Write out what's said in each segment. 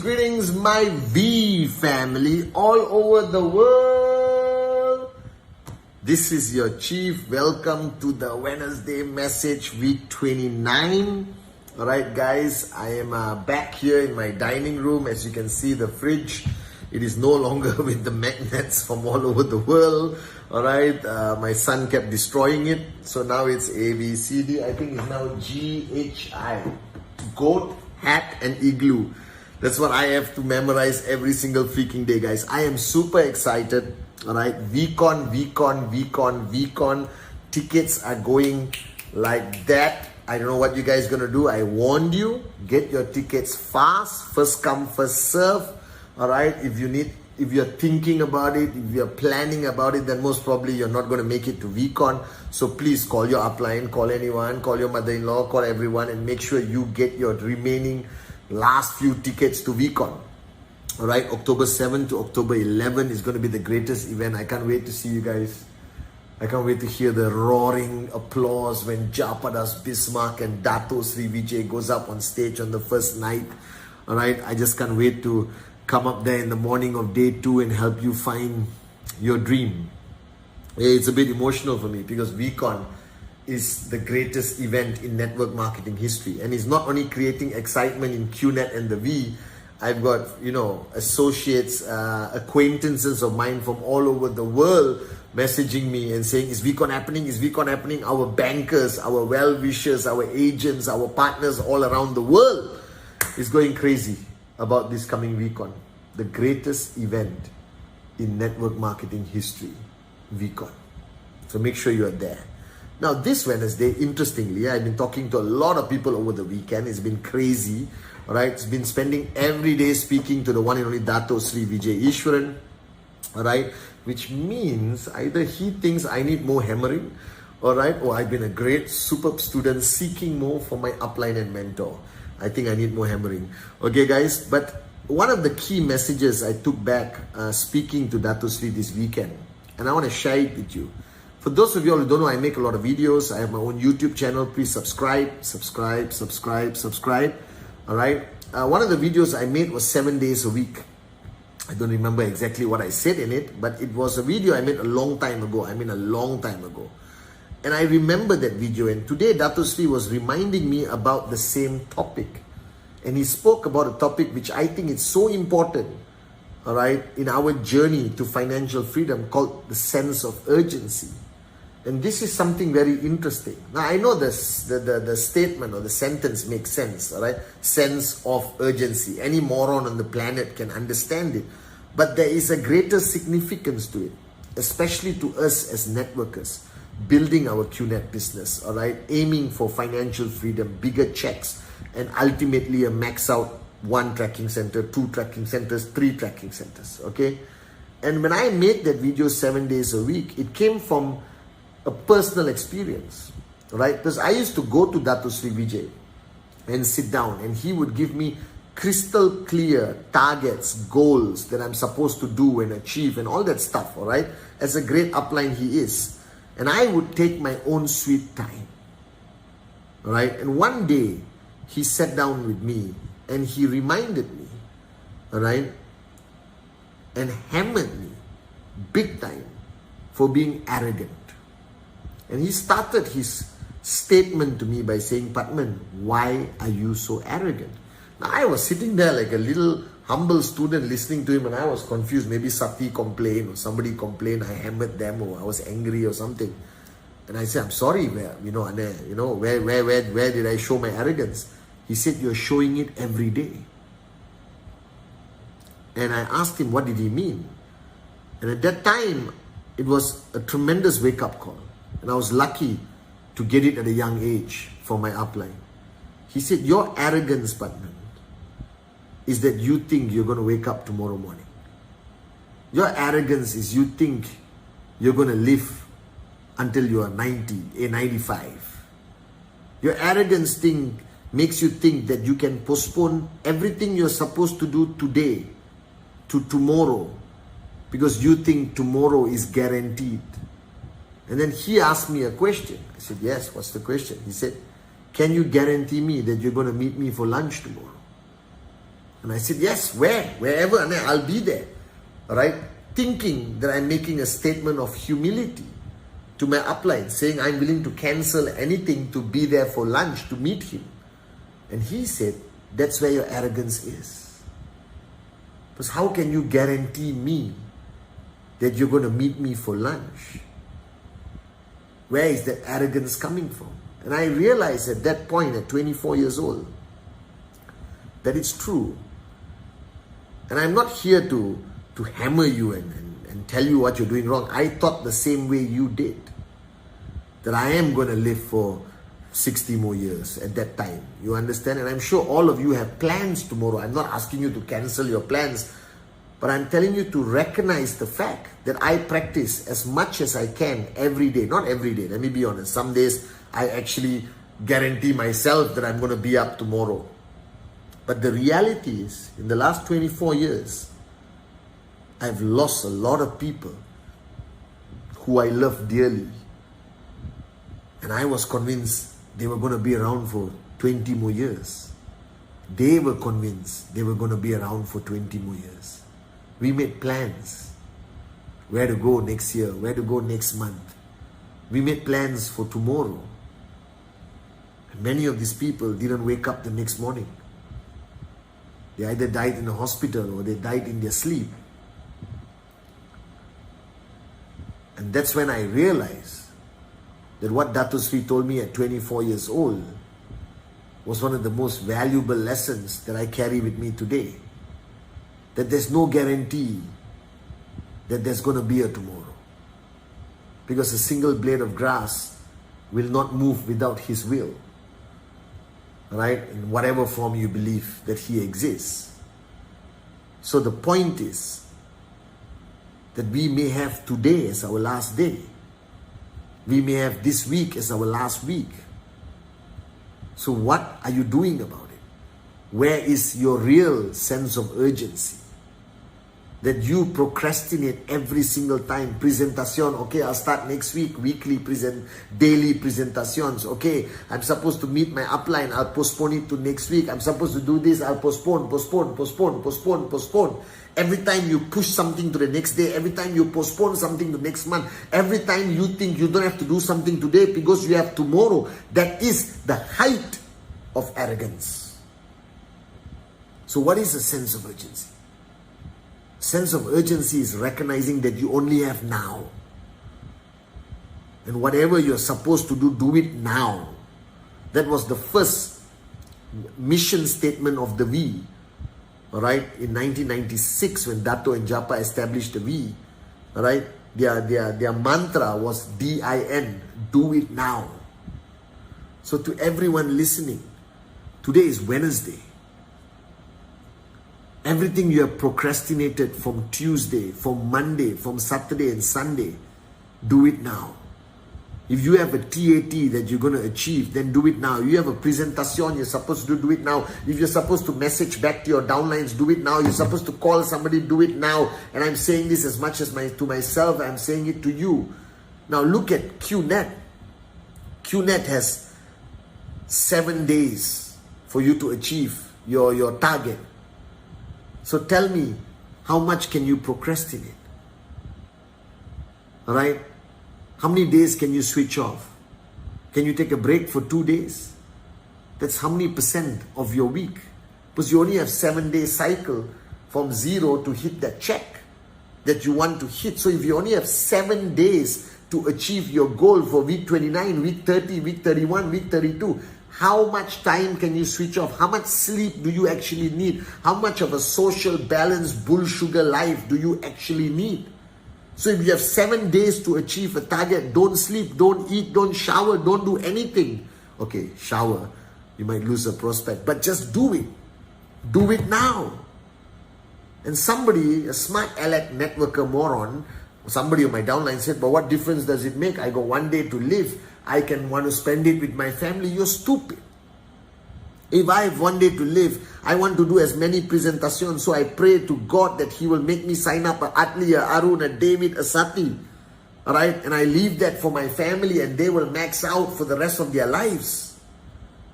Greetings, my V family all over the world. This is your Chief. Welcome to the Wednesday Message week 29. Alright guys, I am back here in my dining room. As you can see, the fridge, it is no longer with the magnets from all over the world. Alright, my son kept destroying it. So now it's ABCD. I think it's now GHI. Goat, hat and igloo. That's what I have to memorize every single freaking day, guys. I am super excited. Alright, VCon. Tickets are going like that. I don't know what you guys gonna do. I warned you. Get your tickets fast. First come, first serve. Alright, if you're thinking about it, if you're planning about it, then most probably you're not gonna make it to VCon. So please call your upline, call anyone, call your mother-in-law, call everyone, and make sure you get your remaining last few tickets to VCon. Alright, October 7 to October 11 is going to be the greatest event. I can't wait to see you guys. I can't wait to hear the roaring applause when Japadas Bismarck and Dato Sri Vijay goes up on stage on the first night. Alright, I just can't wait to come up there in the morning of day 2 and help you find your dream. It's a bit emotional for me because VCon is the greatest event in network marketing history, and it's not only creating excitement in qnet and the V. I've got associates, acquaintances of mine from all over the world messaging me and saying, is VCon happening? Is VCon happening? Our bankers, our well-wishers, our agents, our partners all around the world is going crazy about this coming VCon, the greatest event in network marketing history, VCon. So make sure you are there. Now this Wednesday, interestingly, I've been talking to a lot of people over the weekend. It's been crazy. Alright, it's been spending every day speaking to the one and only Dato Sri Vijay Eswaran. Alright, which means either he thinks I need more hammering, alright, or I've been a great superb student seeking more for my upline and mentor. I think I need more hammering. Okay guys, but one of the key messages I took back speaking to Dato Sri this weekend, and I want to share it with you. For those of you all who don't know, I make a lot of videos. I have my own YouTube channel. Please subscribe. Alright. One of the videos I made was 7 days a week. I don't remember exactly what I said in it, but it was a video I made a long time ago. And I remember that video. And today, Dato Sri was reminding me about the same topic. And he spoke about a topic which I think is so important, alright, in our journey to financial freedom, called the sense of urgency. And this is something very interesting. Now, I know the statement or the sentence makes sense, all right? Sense of urgency. Any moron on the planet can understand it. But there is a greater significance to it, especially to us as networkers, building our qnet business, all right? Aiming for financial freedom, bigger checks, and ultimately a max out 1 tracking center, 2 tracking centers, 3 tracking centers, okay? And when I made that video 7 days a week, it came from a personal experience, right? Because I used to go to Dato Sri Vijay and sit down, and he would give me crystal clear targets, goals that I'm supposed to do and achieve and all that stuff, all right? As a great upline he is. And I would take my own sweet time, all right? And one day, he sat down with me and he reminded me, all right, and hammered me big time for being arrogant. And he started his statement to me by saying, Pathman, why are you so arrogant? Now, I was sitting there like a little humble student listening to him, and I was confused. Maybe Sati complained or somebody complained, I hammered them, or I was angry or something. And I said, I'm sorry, where did I show my arrogance? He said, you're showing it every day. And I asked him, what did he mean? And at that time, it was a tremendous wake-up call. And I was lucky to get it at a young age for my upline. He said, your arrogance, Pathman, is that you think you're going to wake up tomorrow morning. Your arrogance is you think you're going to live until you are 90, 95. Your arrogance thing makes you think that you can postpone everything you're supposed to do today to tomorrow because you think tomorrow is guaranteed. And then he asked me a question. I said, yes, what's the question? He said, can you guarantee me that you're going to meet me for lunch tomorrow? And I said, yes, wherever, and I'll be there. All right? Thinking that I'm making a statement of humility to my upline, saying I'm willing to cancel anything to be there for lunch to meet him. And he said, that's where your arrogance is. Because how can you guarantee me that you're going to meet me for lunch? Where is that arrogance coming from? And I realized at that point, at 24 years old, that it's true. And I'm not here to hammer you and tell you what you're doing wrong. I thought the same way you did. That I am going to live for 60 more years at that time. You understand? And I'm sure all of you have plans tomorrow. I'm not asking you to cancel your plans. But I'm telling you to recognize the fact that I practice as much as I can every day. Not every day, let me be honest. Some days I actually guarantee myself that I'm going to be up tomorrow. But the reality is, in the last 24 years, I've lost a lot of people who I love dearly. And I was convinced they were going to be around for 20 more years. They were convinced they were going to be around for 20 more years. We made plans. Where to go next year, where to go next month. We made plans for tomorrow. And many of these people didn't wake up the next morning. They either died in a hospital or they died in their sleep. And that's when I realized that what Dato Sri told me at 24 years old was one of the most valuable lessons that I carry with me today. That there's no guarantee that there's going to be a tomorrow. Because a single blade of grass will not move without His will. Right? In whatever form you believe that He exists. So the point is that we may have today as our last day. We may have this week as our last week. So what are you doing about it? Where is your real sense of urgency? That you procrastinate every single time. Presentation, okay, I'll start next week. Weekly daily presentations. Okay, I'm supposed to meet my upline. I'll postpone it to next week. I'm supposed to do this. I'll postpone. Every time you push something to the next day, every time you postpone something to next month, every time you think you don't have to do something today because you have tomorrow, that is the height of arrogance. So what is a sense of urgency? Sense of urgency is recognizing that you only have now. And whatever you're supposed to do, do it now. That was the first mission statement of the V. Alright, in 1996 when Dato and Japa established the V, alright, their mantra was DIN, do it now. So to everyone listening, today is Wednesday. Everything you have procrastinated from Tuesday, from Monday, from Saturday and Sunday, do it now. If you have a TAT that you're going to achieve, then do it now. You have a presentation you're supposed to do it now. If you're supposed to message back to your downlines, do it now. You're supposed to call somebody, do it now. And I'm saying this as much as to myself, I'm saying it to you. Now look at qnet. qnet has 7 days for you to achieve your target. So tell me, how much can you procrastinate? Alright? How many days can you switch off? Can you take a break for 2 days? That's how many percent of your week? Because you only have 7-day cycle from 0 to hit that check that you want to hit. So if you only have 7 days to achieve your goal for week 29, week 30, week 31, week 32, how much time can you switch off? How much sleep do you actually need? How much of a social balance, bull sugar life do you actually need? So if you have 7 days to achieve a target, don't sleep, don't eat, don't shower, don't do anything. Okay, shower, you might lose a prospect, but just do it. Do it now. And somebody, a smart aleck networker moron, somebody on my downline said, but what difference does it make? I got 1 day to live. I can want to spend it with my family. You're stupid. If I have 1 day to live, I want to do as many presentations. So I pray to God that He will make me sign up a Atli, a Arun, a David, a Sati. Alright? And I leave that for my family and they will max out for the rest of their lives.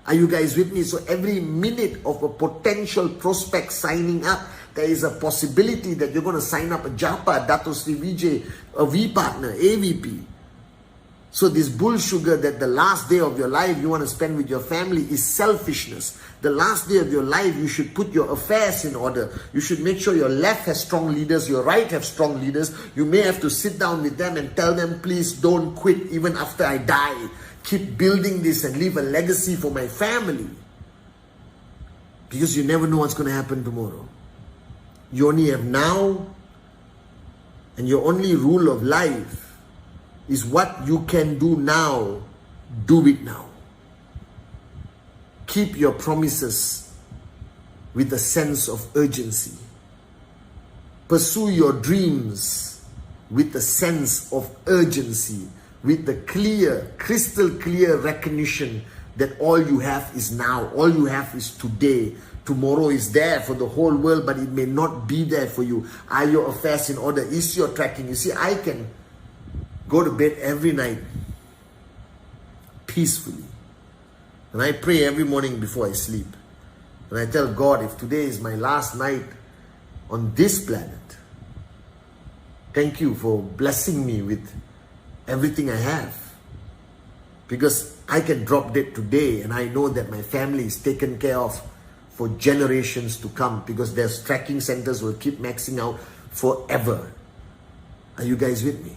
Are you guys with me? So every minute of a potential prospect signing up, there is a possibility that you're going to sign up a Japa, Dato Sri Vijay, a V partner, AVP. So this bull sugar that the last day of your life you want to spend with your family is selfishness. The last day of your life you should put your affairs in order. You should make sure your left has strong leaders, your right have strong leaders. You may have to sit down with them and tell them, please don't quit even after I die. Keep building this and leave a legacy for my family. Because you never know what's going to happen tomorrow. You only have now, and your only rule of life is what you can do now. Do it now. Keep your promises with a sense of urgency. Pursue your dreams with a sense of urgency, with the clear, crystal clear recognition that all you have is now, all you have is today. Tomorrow is there for the whole world, but it may not be there for you. Are your affairs in order? Is your tracking? You see, I can go to bed every night peacefully. And I pray every morning before I sleep. And I tell God, if today is my last night on this planet, thank you for blessing me with everything I have. Because I can drop dead today and I know that my family is taken care of for generations to come, because their tracking centers will keep maxing out forever. Are you guys with me?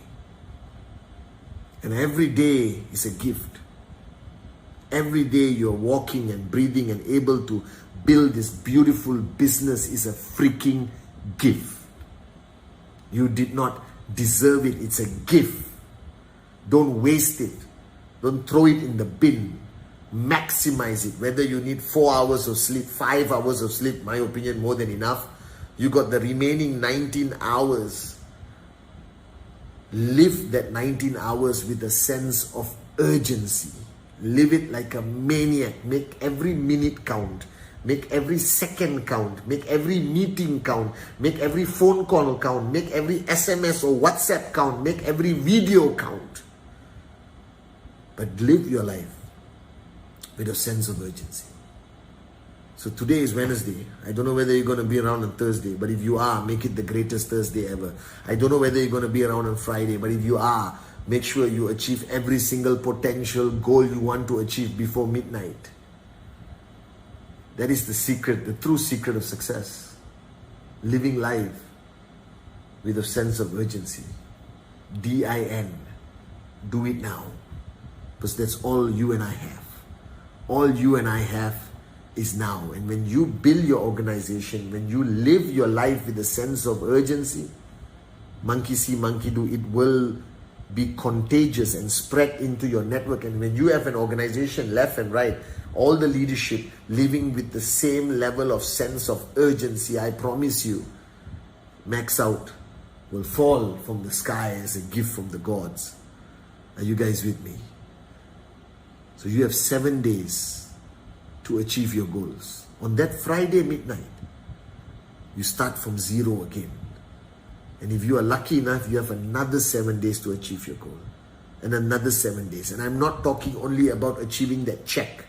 And every day is a gift. Every day you're walking and breathing and able to build this beautiful business is a freaking gift. You did not deserve it. It's a gift. Don't waste it. Don't throw it in the bin. Maximize it. Whether you need 4 hours of sleep, 5 hours of sleep, my opinion, more than enough. You got the remaining 19 hours. Live that 19 hours with a sense of urgency. Live it like a maniac. Make every minute count. Make every second count. Make every meeting count. Make every phone call count. Make every SMS or WhatsApp count. Make every video count. But live your life with a sense of urgency. So today is Wednesday. I don't know whether you're going to be around on Thursday, but if you are, make it the greatest Thursday ever. I don't know whether you're going to be around on Friday, but if you are, make sure you achieve every single potential goal you want to achieve before midnight. That is the secret, the true secret of success. Living life with a sense of urgency. DIN. Do it now. Because that's all you and I have. All you and I have is now. And when you build your organization, when you live your life with a sense of urgency, monkey see, monkey do, it will be contagious and spread into your network. And when you have an organization left and right, all the leadership living with the same level of sense of urgency, I promise you, max out will fall from the sky as a gift from the gods. Are you guys with me? So you have 7 days to achieve your goals. On that Friday midnight, you start from zero again. And if you are lucky enough, you have another 7 days to achieve your goal. And another 7 days. And I'm not talking only about achieving that check.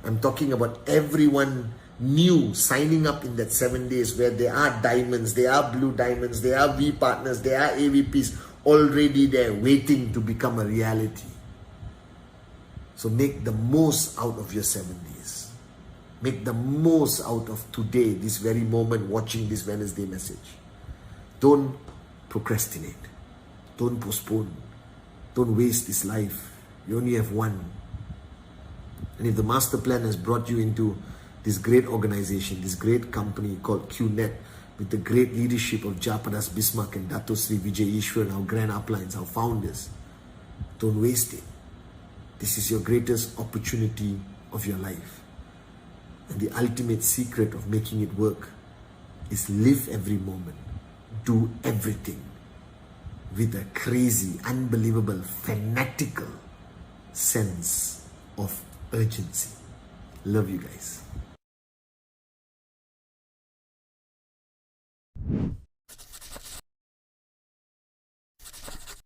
I'm talking about everyone new signing up in that 7 days, where there are diamonds, there are blue diamonds, there are V partners, there are AVPs already there waiting to become a reality. So make the most out of your 7 days. Make the most out of today, this very moment, watching this Wednesday message. Don't procrastinate. Don't postpone. Don't waste this life. You only have one. And if the master plan has brought you into this great organization, this great company called qnet, with the great leadership of Japadas Bismarck and Dato Sri Vijay Ishwaran, our grand uplines, our founders. Don't waste it. This is your greatest opportunity of your life. And the ultimate secret of making it work is live every moment. Do everything with a crazy, unbelievable, fanatical sense of urgency. Love you guys.